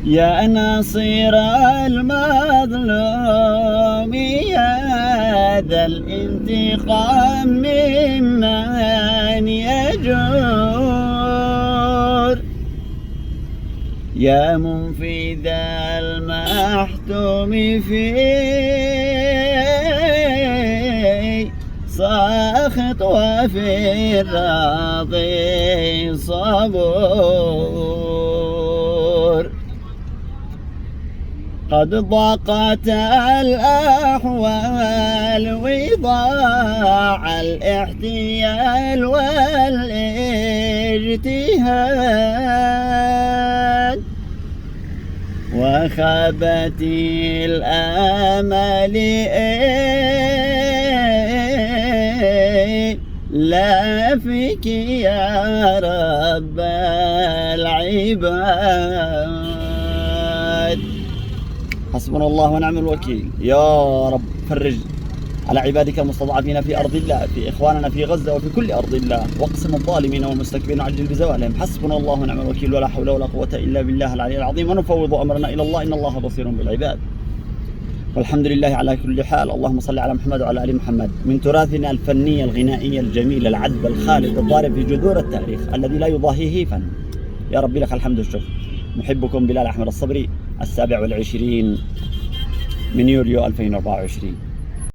يا نصير المظلوم يا ذا الانتقام ممن يجور، يا منفذ المحتوم في ساخط وفي الراضي صبور. قد ضاقت الأحوال وضاع الاحتيال والاجتهاد، وخابت الآمال لا فيك يا رب العباد. حسبنا الله ونعم الوكيل. يا رب فرج على عبادك المستضعفين في أرض الله، في إخواننا في غزة وفي كل أرض الله، واقسم الظالمين والمستكبرين وعجل بزوالهم. حسبنا الله ونعم الوكيل، ولا حول ولا قوة إلا بالله العلي العظيم، ونفوض أمرنا إلى الله إن الله بصير بالعباد. والحمد لله على كل حال. اللهم صل على محمد وعلى آل محمد. من تراثنا الفني الغنائي الجميل العذب الخالد الضارب في جذور التاريخ الذي لا يضاهيه فن. يا رب لك الحمد والشكر. محبكم بلال أحمد الصبري، 27 من يوليو 2024.